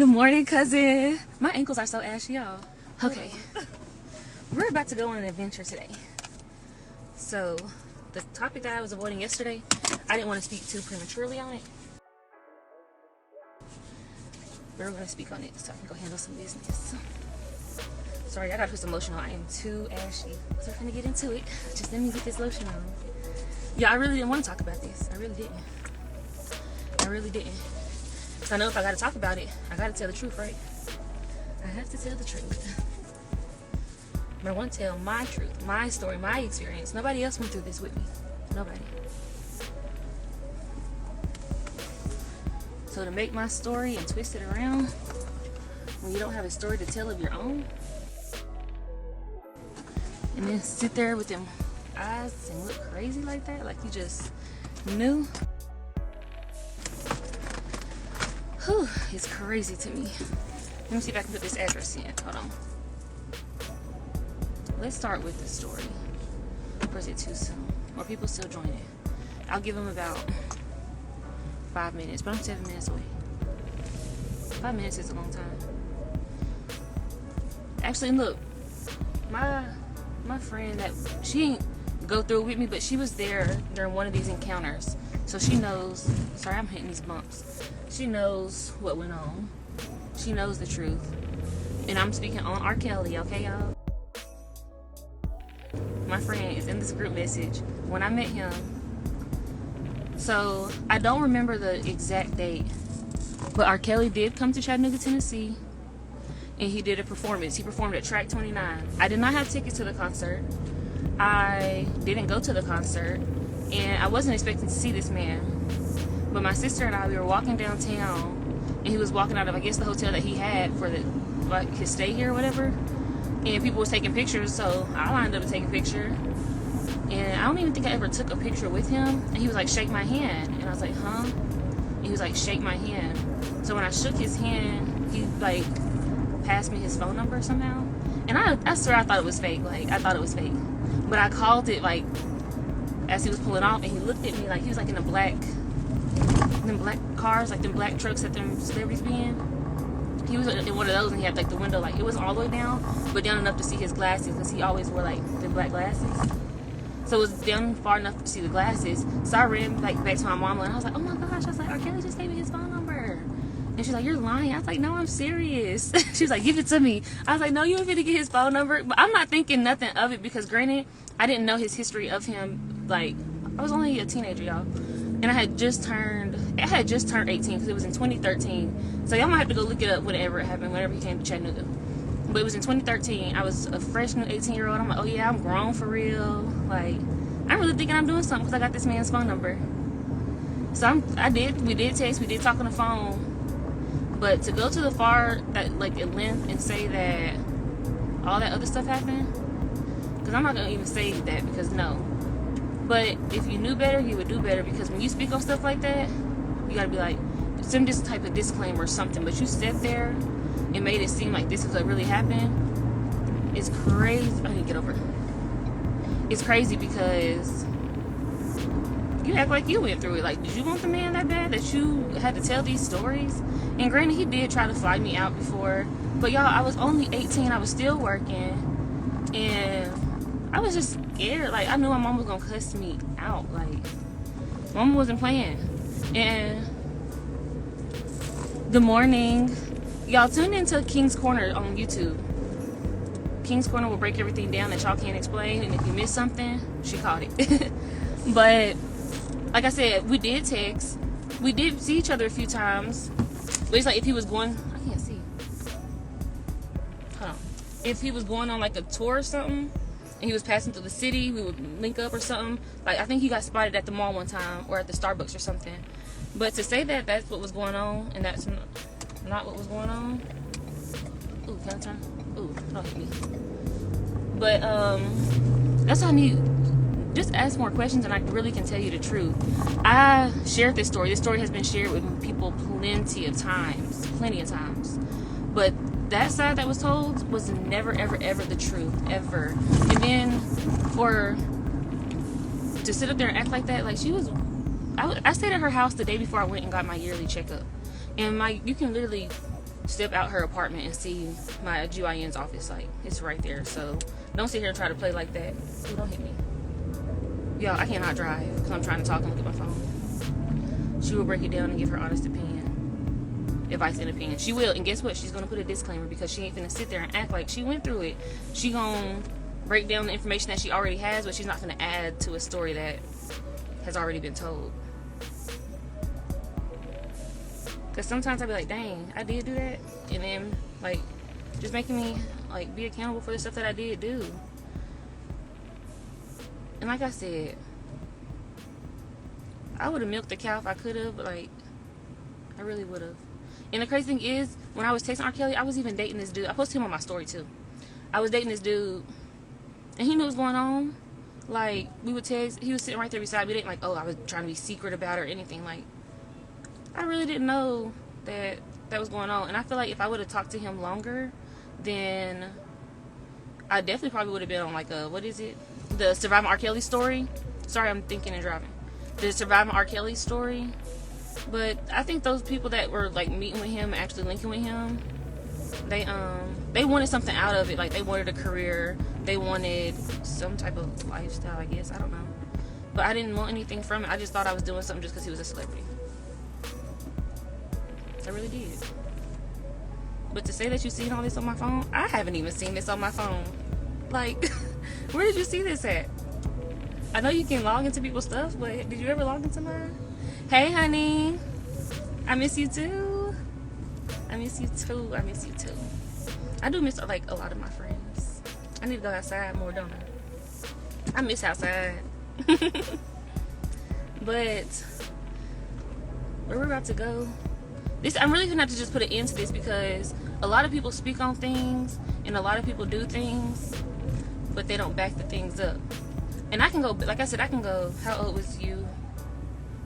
Good morning, cousin. My ankles are so ashy, y'all. Okay. We're about to go on an adventure today. So, the topic that I was avoiding yesterday, I didn't want to speak too prematurely on it. But we're going to speak on it so I can go handle some business. Sorry, I got to put some lotion on. I am too ashy. So we're going to get into it. Just let me get this lotion on. Yeah, I really didn't want to talk about this. I really didn't. So I know if I got to talk about it, I got to tell the truth, right? I have to tell the truth. But I want to tell my truth, my story, my experience. Nobody else went through this with me. Nobody. So to make my story and twist it around, when you don't have a story to tell of your own, and then sit there with them eyes and look crazy like that, like you just knew. Whew, it's crazy to me. Let me see if I can put this address in. Hold on. Let's start with the story. Or is it too soon? Or people still joining? I'll give them about 5 minutes, but I'm 7 minutes away. 5 minutes is a long time. Actually, look, my friend that she didn't go through with me, but she was there during one of these encounters, so she knows. Sorry, I'm hitting these bumps. She knows what went on. She knows the truth, and I'm speaking on R. Kelly. Okay, y'all. My friend is in this group message when I met him. So I don't remember the exact date, but R. Kelly did come to Chattanooga, Tennessee, and he did a performance. He performed at Track 29. I did not have tickets to the concert. I didn't go to the concert, and I wasn't expecting to see this man. But my sister and I, we were walking downtown, and he was walking out of, I guess, the hotel that he had for his stay here or whatever. And people was taking pictures, so I lined up to take a picture. And I don't even think I ever took a picture with him. And he was like, shake my hand. And I was like, huh? And he was like, shake my hand. So when I shook his hand, he like passed me his phone number somehow. And I swear I thought it was fake. Like, I thought it was fake. But I called it like as he was pulling off, and he looked at me like he was like in them black cars, like them black trucks that them celebrities be in. He was in one of those, and he had like the window, like it was all the way down, but down enough to see his glasses, because he always wore like the black glasses. So it was down far enough to see the glasses. So I ran like back to my mama, and I was like, oh my gosh, I was like, R. Kelly just gave me his phone number. And she's like, you're lying. I was like, no, I'm serious. She was like, give it to me. I was like, no, you ain't finna get his phone number. But I'm not thinking nothing of it, because granted, I didn't know his history of him. Like, I was only a teenager, y'all. And I had just turned 18, because it was in 2013. So y'all might have to go look it up whenever it happened, whenever he came to Chattanooga. But it was in 2013. I was a fresh new 18-year-old. I'm like, oh yeah, I'm grown for real. Like, I'm really thinking I'm doing something because I got this man's phone number. So we did text, we did talk on the phone. But to go to the far, that like the length, and say that all that other stuff happened, because I'm not going to even say that, because no. But if you knew better, you would do better, because when you speak on stuff like that, you got to be like, some this type of disclaimer or something. But you sat there and made it seem like this is what really happened. It's crazy. I need to get over it. It's crazy because you act like you went through it. Like, did you want the man that bad that you had to tell these stories? And granted, he did try to fly me out before. But y'all, I was only 18. I was still working. And I was just scared. Like, I knew my mom was gonna cuss me out. Like, mama wasn't playing. And good morning, y'all. Tune into King's Corner on YouTube. King's Corner will break everything down that y'all can't explain, and if you miss something, she caught it. But like I said, we did text. We did see each other a few times. But it's like if he was going, I can't see. Hold on. If he was going on like a tour or something, and he was passing through the city, we would link up or something. Like, I think he got spotted at the mall one time, or at the Starbucks or something. But to say that that's what was going on, and that's not what was going on. Ooh, can I turn? Ooh, don't hit me. But that's how I need. Just ask more questions, and I really can tell you the truth. I shared this story. This story has been shared with people plenty of times. But that side that was told was never, ever, ever the truth, ever. And then to sit up there and act like that, like she was, I stayed at her house the day before I went and got my yearly checkup. And you can literally step out her apartment and see my GYN's office. Like, it's right there. So don't sit here and try to play like that. Ooh, don't hit me. Y'all, I cannot drive because I'm trying to talk and look at my phone. She will break it down and give her honest opinion. Advice and opinion. She will. And guess what? She's going to put a disclaimer because she ain't finna sit there and act like she went through it. She gonna break down the information that she already has, but she's not gonna add to a story that has already been told. Because sometimes I be like, dang, I did do that. And then, like, just making me, like, be accountable for the stuff that I did do. And like I said, I would have milked the cow if I could have, but, like, I really would have. And the crazy thing is, when I was texting R. Kelly, I was even dating this dude. I posted him on my story, too. I was dating this dude, and he knew what was going on. Like, we would text. He was sitting right there beside me. It ain't like, oh, I was trying to be secret about it or anything. Like, I really didn't know that was going on. And I feel like if I would have talked to him longer, then I definitely probably would have been on, like, a, what is it? The Surviving R. Kelly story. Sorry, I'm thinking and driving. The Surviving R. Kelly story. But I think those people that were, like, meeting with him, actually linking with him, they wanted something out of it. Like, they wanted a career. They wanted some type of lifestyle, I guess. I don't know. But I didn't want anything from it. I just thought I was doing something just because he was a celebrity. I really did. But to say that you seen all this on my phone, I haven't even seen this on my phone. Like, where did you see this at? I know you can log into people's stuff, but did you ever log into mine? Hey, honey. I miss you too. I miss you too. I miss you too. I do miss, like, a lot of my friends. I need to go outside more, don't I? I miss outside. But where we're about to go, I'm really gonna have to just put an end to this because a lot of people speak on things and a lot of people do things, but they don't back the things up. And I can go, like I said, I can go, how old was you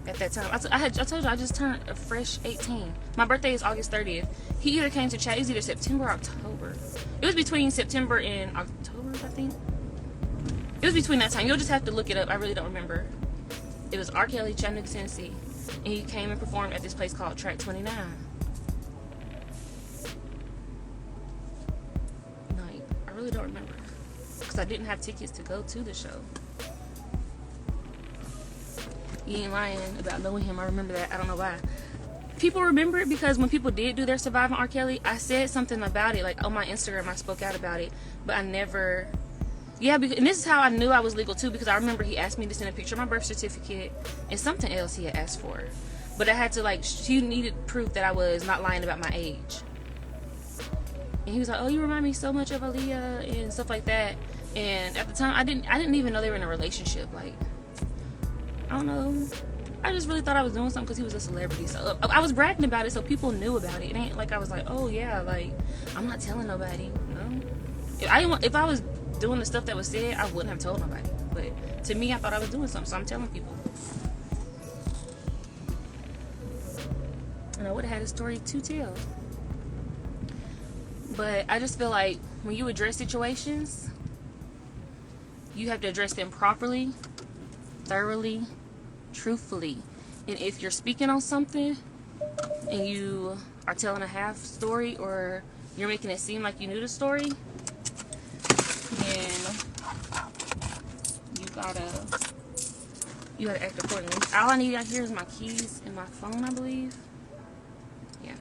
at that time? I told you I just turned a fresh 18. My birthday is August 30th. He either came to chat, it was either September or October. It was between September and October, I think. It was between that time. You'll just have to look it up. I really don't remember. It was R. Kelly, Chattanooga, Tennessee. And he came and performed at this place called Track 29. Like, I really don't remember. Because I didn't have tickets to go to the show. You ain't lying about knowing him. I remember that. I don't know why. People remember it because when people did do their Surviving R. Kelly, I said something about it. Like, on my Instagram, I spoke out about it. But I never... Yeah, because, and this is how I knew I was legal too, because I remember he asked me to send a picture of my birth certificate and something else he had asked for. But I had to, like, she needed proof that I was not lying about my age. And he was like, oh, you remind me so much of Aaliyah and stuff like that. And at the time, I didn't even know they were in a relationship. Like, I don't know. I just really thought I was doing something because he was a celebrity. So I was bragging about it so people knew about it. It ain't like I was like, oh yeah, like, I'm not telling nobody. No. If I was doing the stuff that was said, I wouldn't have told nobody. But to me, I thought I was doing something, so I'm telling people. And I would have had a story to tell. But I just feel like when you address situations, you have to address them properly, thoroughly, truthfully. And if you're speaking on something and you are telling a half story or you're making it seem like you knew the story, then you gotta act accordingly. All I need out here is my keys and my phone, I believe. Yeah.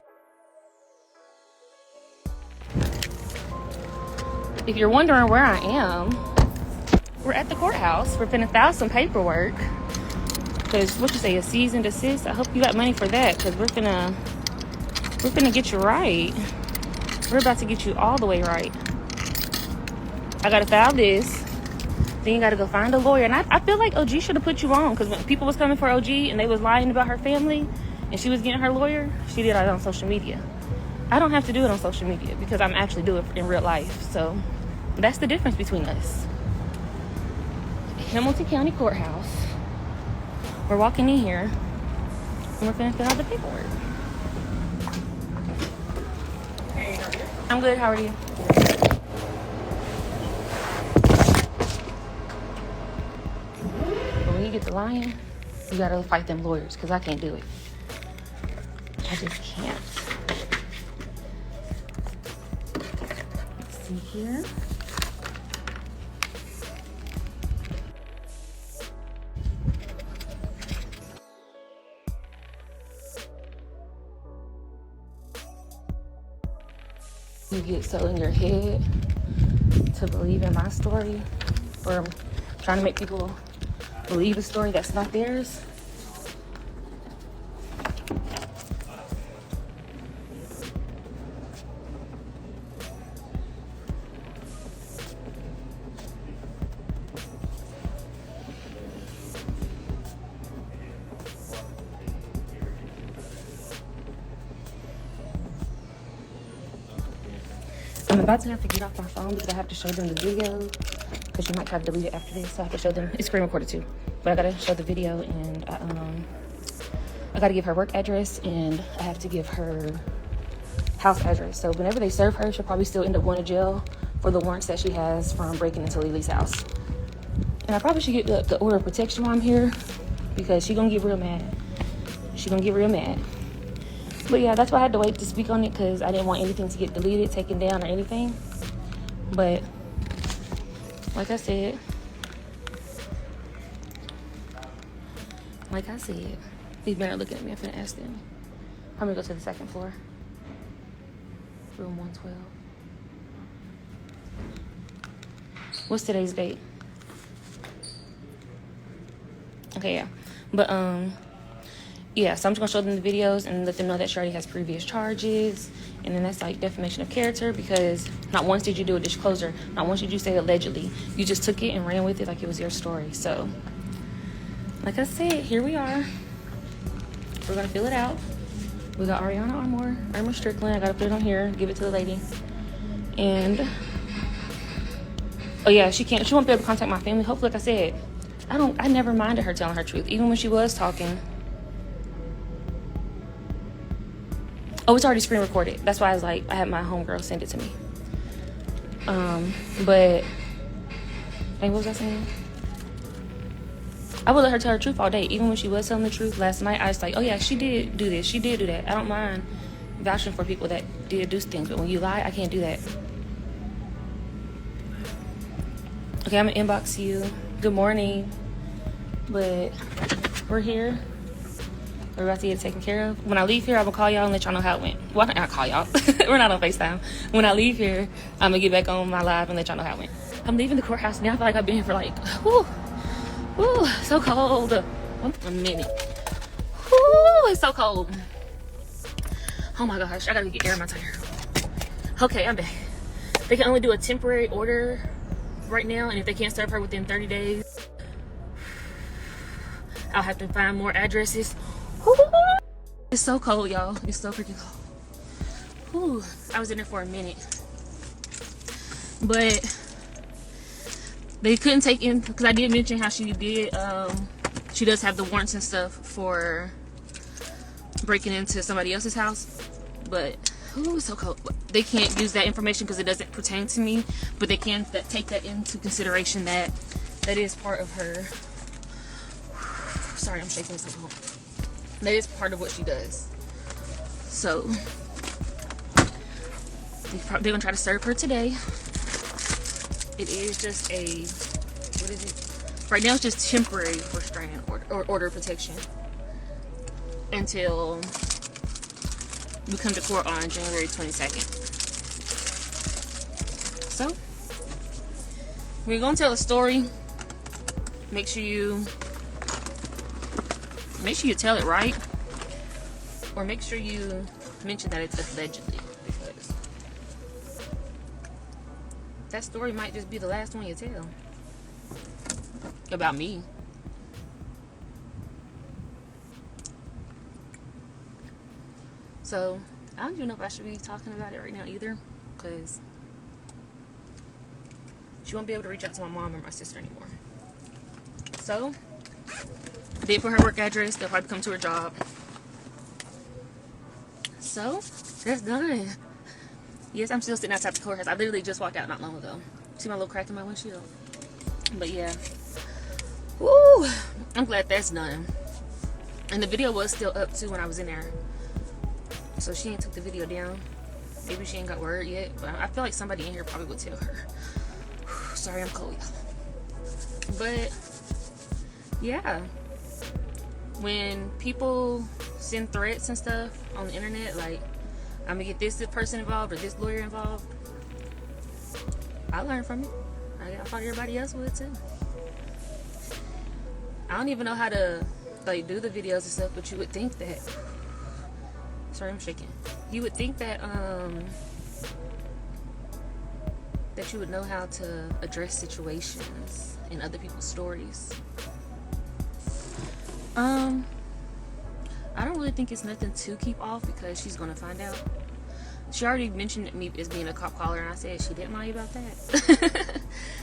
If you're wondering where I am, we're at the courthouse. We're finna file some paperwork. Cause what you say, a cease and desist? I hope you got money for that, cause we're finna get you right. We're about to get you all the way right. I gotta file this. Then you gotta go find a lawyer. And I feel like OG should have put you on, because when people was coming for OG and they was lying about her family and she was getting her lawyer, she did it on social media. I don't have to do it on social media because I'm actually doing it in real life. So that's the difference between us. Hamilton County Courthouse. We're walking in here and we're gonna fill out the paperwork. Hey, how are you? I'm good, how are you? But when you get to lying, you gotta fight them lawyers, because I can't do it. I just can't. see here. You get so in your head to believe in my story, or trying to make people believe a story that's not theirs. I'm about to have to get off my phone because I have to show them the video, because you might try to delete it after this, so I have to show them. It's screen recorded too, but I gotta show the video, and I gotta give her work address, and I have to give her house address. So whenever they serve her, she'll probably still end up going to jail for the warrants that she has from breaking into Lily's house. And I probably should get the order of protection while I'm here, because she's gonna get real mad. She's gonna get real mad. But yeah, that's why I had to wait to speak on it, because I didn't want anything to get deleted, taken down, or anything. But like I said, these men are looking at me. I'm finna ask them. I'm gonna go to the second floor, room 112. What's today's date? Okay, yeah, but yeah, so I'm just gonna show them the videos and let them know that she already has previous charges, and then that's like defamation of character, because not once did you do a disclosure, not once did you say allegedly, you just took it and ran with it like it was your story. So like I said, here we are. We're gonna fill it out. We got Ariana Armour Strickland. I gotta put it on here, give it to the lady. And oh yeah, she won't be able to contact my family. Hopefully, like I said, I never minded her telling her truth, even when she was talking. Oh, it's already screen recorded. That's why I was like, I had my homegirl send it to me. But hey, what was I saying? I would let her tell her truth all day, even when she was telling the truth. Last night, I was like, oh yeah, she did do this, she did do that. I don't mind vouching for people that did do things, but when you lie, I can't do that. Okay, I'm gonna inbox you. Good morning. But we're here. We're about to get it taken care of. When I leave here, I'm gonna call y'all and let y'all know how it went. Well, not call y'all. We're not on FaceTime. When I leave here, I'm gonna get back on my live and let y'all know how it went. I'm leaving the courthouse now. I feel like I've been here for like, whoo, so cold. A minute. Whoo, it's so cold. Oh my gosh, I gotta get air in my tire. Okay, I'm back. They can only do a temporary order right now, and if they can't serve her within 30 days, I'll have to find more addresses. It's so cold, y'all. It's so freaking cold. I was in there for a minute, but they couldn't take in, because I did mention how she did. She does have the warrants and stuff for breaking into somebody else's house, but it's so cold. They can't use that information because it doesn't pertain to me, but they can take that into consideration, that is part of her. Sorry, I'm shaking so cold. That is part of what she does. So they're gonna try to serve her today. It is just a, what is it? Right now it's just temporary restraining order, or order of protection, until we come to court on January 22nd. So we're gonna tell a story. Make sure you tell it right, or make sure you mention that it's allegedly, because that story might just be the last one you tell about me. So I don't even know if I should be talking about it right now either, because she won't be able to reach out to my mom or my sister anymore. So I did put her work address. They'll probably come to her job. So that's done. Yes, I'm still sitting outside the courthouse. I literally just walked out not long ago. See my little crack in my windshield? But yeah. Woo! I'm glad that's done. And the video was still up too when I was in there. So she ain't took the video down. Maybe she ain't got word yet, but I feel like somebody in here probably would tell her. Sorry, I'm cold. But yeah, when people send threats and stuff on the internet, like, I'm gonna get this person involved or this lawyer involved, I learned from it. I thought everybody else would too. I don't even know how to like do the videos and stuff, but you would think that, sorry, I'm shaking. You would think that that you would know how to address situations in other people's stories. I don't really think it's nothing to keep off because she's gonna find out. She already mentioned me as being a cop caller, and I said she didn't lie about that.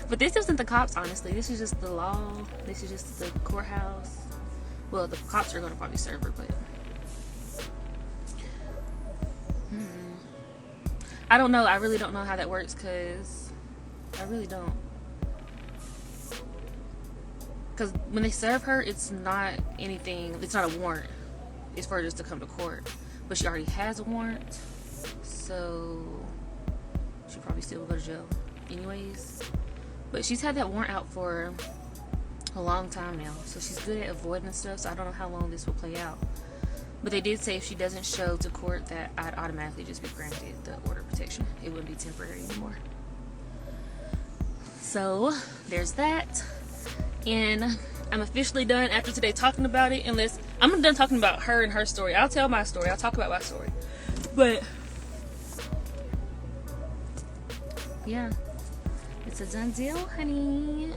But this isn't the cops, honestly. This is just the law. This is just the courthouse. Well, the cops are gonna probably serve her, but I don't know. I really don't know how that works, because I really don't. Because when they serve her, it's not anything, it's not a warrant. It's for her just to come to court. But she already has a warrant, so she probably still will go to jail anyways. But she's had that warrant out for a long time now, so she's good at avoiding stuff, so I don't know how long this will play out. But they did say if she doesn't show to court, that I'd automatically just be granted the order of protection. It wouldn't be temporary anymore. So there's that. And I'm officially done after today talking about it, unless I'm done talking about her and her story. I'll tell my story. I'll talk about my story. But yeah, it's a done deal, honey.